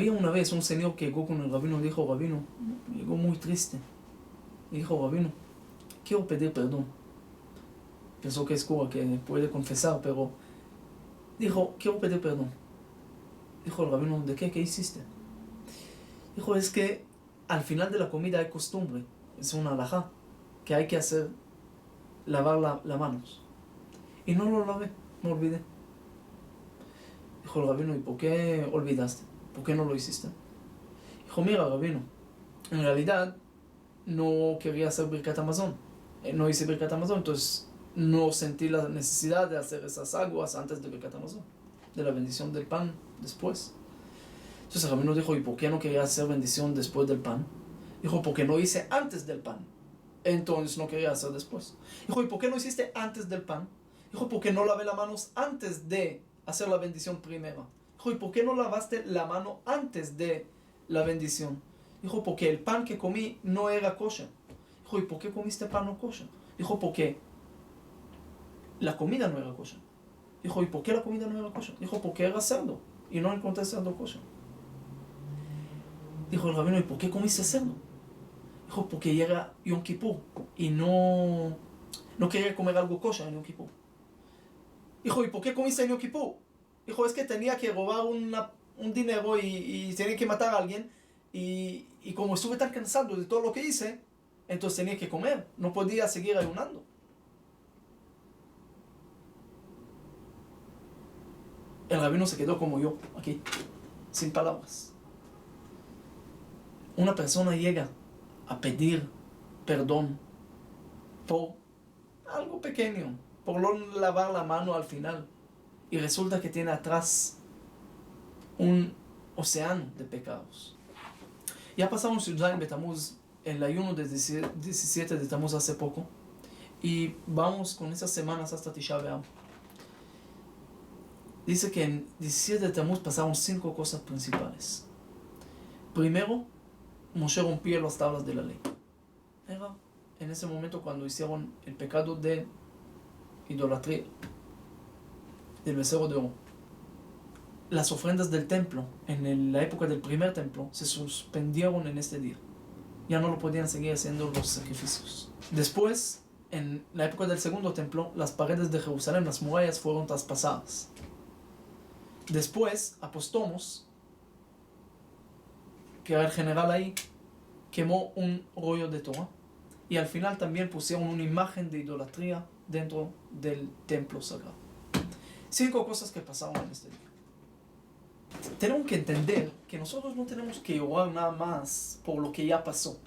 Había una vez un señor que llegó con el rabino y dijo, rabino, llegó muy triste. Y dijo, rabino, quiero pedir perdón. Pensó que es cura, que puede confesar, pero dijo, quiero pedir perdón. Dijo el rabino, ¿de qué? ¿Qué hiciste? Dijo, es que al final de la comida hay costumbre, es una halajá, que hay que hacer, lavar las manos. Y no lo lavé, me olvidé. Dijo el rabino, ¿y por qué olvidaste? ¿Por qué no lo hiciste? Dijo, mira, rabino, en realidad no quería hacer Birkat Hamazon. No hice Birkat Hamazon, entonces no sentí la necesidad de hacer esas aguas antes de Birkat Hamazon, de la bendición del pan después. Entonces el rabino dijo, ¿y por qué no quería hacer bendición después del pan? Dijo, porque no hice antes del pan, entonces no quería hacer después. Dijo, ¿y por qué no hiciste antes del pan? Dijo, porque no lavé las manos antes de hacer la bendición primera. Dijo, ¿y por qué no lavaste la mano antes de la bendición? Dijo, porque el pan que comí no era kosher. Dijo, ¿y por qué comiste pan no kosher? Dijo, porque la comida no era kosher. Dijo, ¿y por qué la comida no era kosher? Dijo, porque era cerdo y no encontré cerdo kosher. Dijo el rabino, ¿y por qué comiste cerdo? Dijo, porque ya era Yom Kippur y no quería comer algo kosher en Yom Kippur. Dijo, ¿y por qué comiste en Yom Kippur? Dijo, es que tenía que robar un dinero y tenía que matar a alguien. Y como estuve tan cansado de todo lo que hice, entonces tenía que comer. No podía seguir ayunando. El rabino se quedó como yo, aquí, sin palabras. Una persona llega a pedir perdón por algo pequeño, por no lavar la mano al final, y resulta que tiene atrás un océano de pecados. Ya pasamos Yud-Zayin Betamuz, el ayuno de 17 de Tamuz hace poco, y vamos con esas semanas hasta Tisha B'Av. Dice que en 17 de Tamuz pasaron 5 cosas principales. Primero, Moshe rompió las tablas de la ley. Era en ese momento cuando hicieron el pecado de idolatría, del becerro de oro. Las ofrendas del templo, en la época del primer templo, se suspendieron en este día. Ya no lo podían seguir haciendo los sacrificios. Después, en la época del segundo templo, las paredes de Jerusalén, las murallas, fueron traspasadas. Después, Apostomos, que era el general ahí, quemó un rollo de Torah. Y al final también pusieron una imagen de idolatría dentro del templo sagrado. 5 cosas que pasaron en este día. Tenemos que entender que nosotros no tenemos que llorar nada más por lo que ya pasó.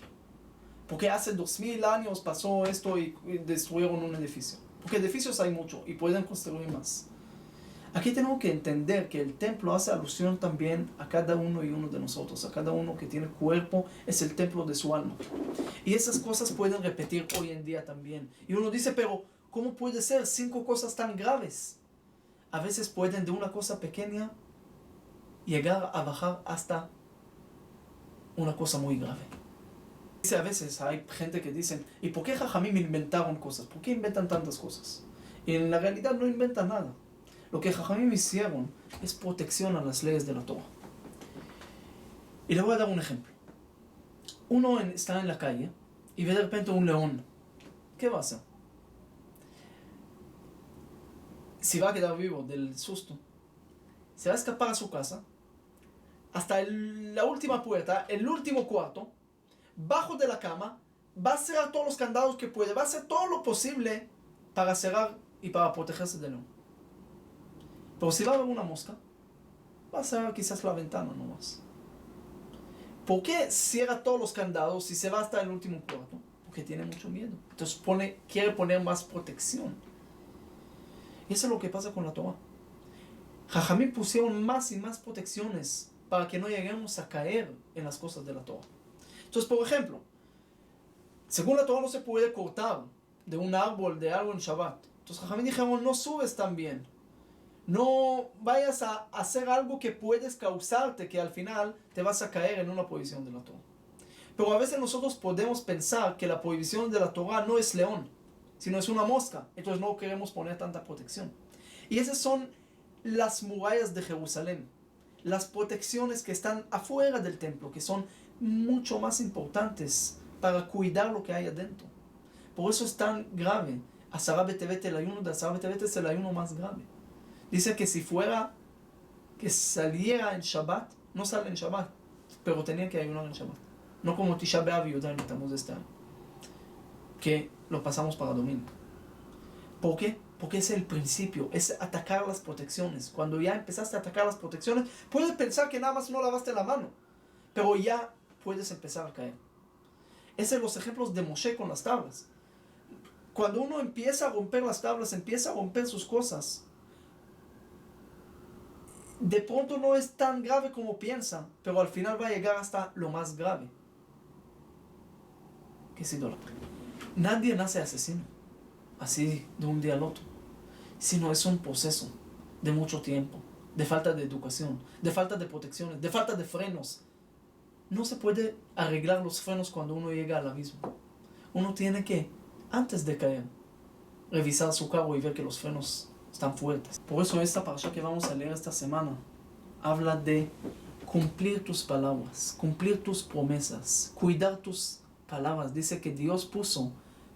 Porque hace 2000 años pasó esto y destruyeron un edificio. Porque edificios hay mucho y pueden construir más. Aquí tenemos que entender que el templo hace alusión también a cada uno y uno de nosotros. A cada uno que tiene cuerpo es el templo de su alma. Y esas cosas pueden repetir hoy en día también. Y uno dice, pero ¿cómo puede ser 5 cosas tan graves? A veces pueden de una cosa pequeña llegar a bajar hasta una cosa muy grave. Dice, a veces hay gente que dicen, ¿y por qué Jajamim inventaron cosas? ¿Por qué inventan tantas cosas? Y en la realidad no inventan nada. Lo que Jajamim hicieron es protección a las leyes de la Torah. Y le voy a dar un ejemplo. Uno está en la calle y ve de repente un león. ¿Qué va a hacer? Si va a quedar vivo del susto, se va a escapar a su casa, hasta la última puerta, el último cuarto, bajo de la cama, va a cerrar todos los candados que puede, va a hacer todo lo posible para cerrar y para protegerse del león. Pero si va a haber una mosca, va a cerrar quizás la ventana nomás. ¿Por qué cierra todos los candados si se va hasta el último cuarto? Porque tiene mucho miedo. Entonces quiere poner más protección. Y eso es lo que pasa con la Torah. Jajamim pusieron más y más protecciones para que no lleguemos a caer en las cosas de la Torah. Entonces, por ejemplo, según la Torah no se puede cortar de un árbol, de algo en Shabbat. Entonces Jajamim dijeron, no subes también. No vayas a hacer algo que puedes causarte, que al final te vas a caer en una prohibición de la Torah. Pero a veces nosotros podemos pensar que la prohibición de la Torah no es león, sino es una mosca. Entonces no queremos poner tanta protección. Y esas son las murallas de Jerusalén. las protecciones que están afuera del templo, que son mucho más importantes para cuidar lo que hay adentro. Por eso es tan grave. Asara Betevet, el ayuno de Asara Betevet es el ayuno más grave. Dice que si fuera que saliera en Shabbat, no sale en Shabbat, pero tenían que ayunar en Shabbat. No como Tisha B'Av y Yudai Tamuz de este año, que lo pasamos para domingo. ¿Por qué? Porque es el principio, es atacar las protecciones. Cuando ya empezaste a atacar las protecciones, puedes pensar que nada más no lavaste la mano, pero ya puedes empezar a caer. Esos son los ejemplos de Moshe con las tablas. Cuando uno empieza a romper las tablas, empieza a romper sus cosas, de pronto no es tan grave como piensan, pero al final va a llegar hasta lo más grave, que es idolatría. Nadie nace asesino, así de un día al otro, sino es un proceso de mucho tiempo, de falta de educación, de falta de protecciones, de falta de frenos. No se puede arreglar los frenos cuando uno llega al abismo. Uno tiene que, antes de caer, revisar su carro y ver que los frenos están fuertes. Por eso esta parasha que vamos a leer esta semana habla de cumplir tus palabras, cumplir tus promesas, cuidar tus palabras. Dice que Dios puso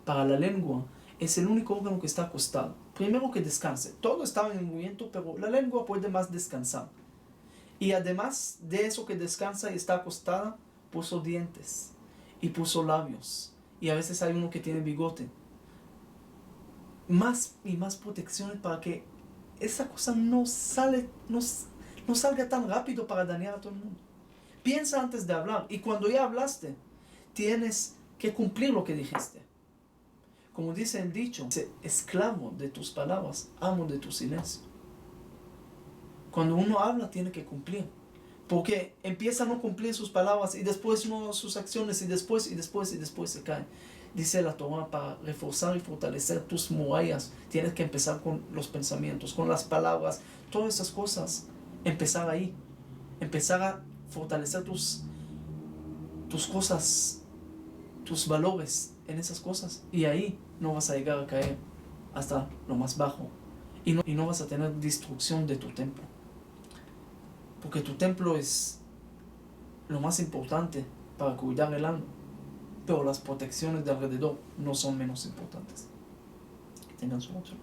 para la lengua, es el único órgano que está acostado. Primero que descanse. Todo está en movimiento, pero la lengua puede más descansar. Y además de eso que descansa y está acostada, puso dientes y puso labios. Y a veces hay uno que tiene bigote. Más y más protecciones para que esa cosa no salga tan rápido para dañar a todo el mundo. Piensa antes de hablar, y cuando ya hablaste, tienes que cumplir lo que dijiste. Como dice el dicho, esclavo de tus palabras, amo de tu silencio. Cuando uno habla, tiene que cumplir. Porque empieza a no cumplir sus palabras y después no sus acciones y después se cae. Dice la Torah, para reforzar y fortalecer tus murallas, tienes que empezar con los pensamientos, con las palabras, todas esas cosas. Empezar ahí. Empezar a fortalecer tus cosas, tus valores en esas cosas. Y ahí no vas a llegar a caer hasta lo más bajo. Y no vas a tener destrucción de tu templo. Porque tu templo es lo más importante para cuidar el alma. Pero las protecciones de alrededor no son menos importantes. Que tengan su mucho.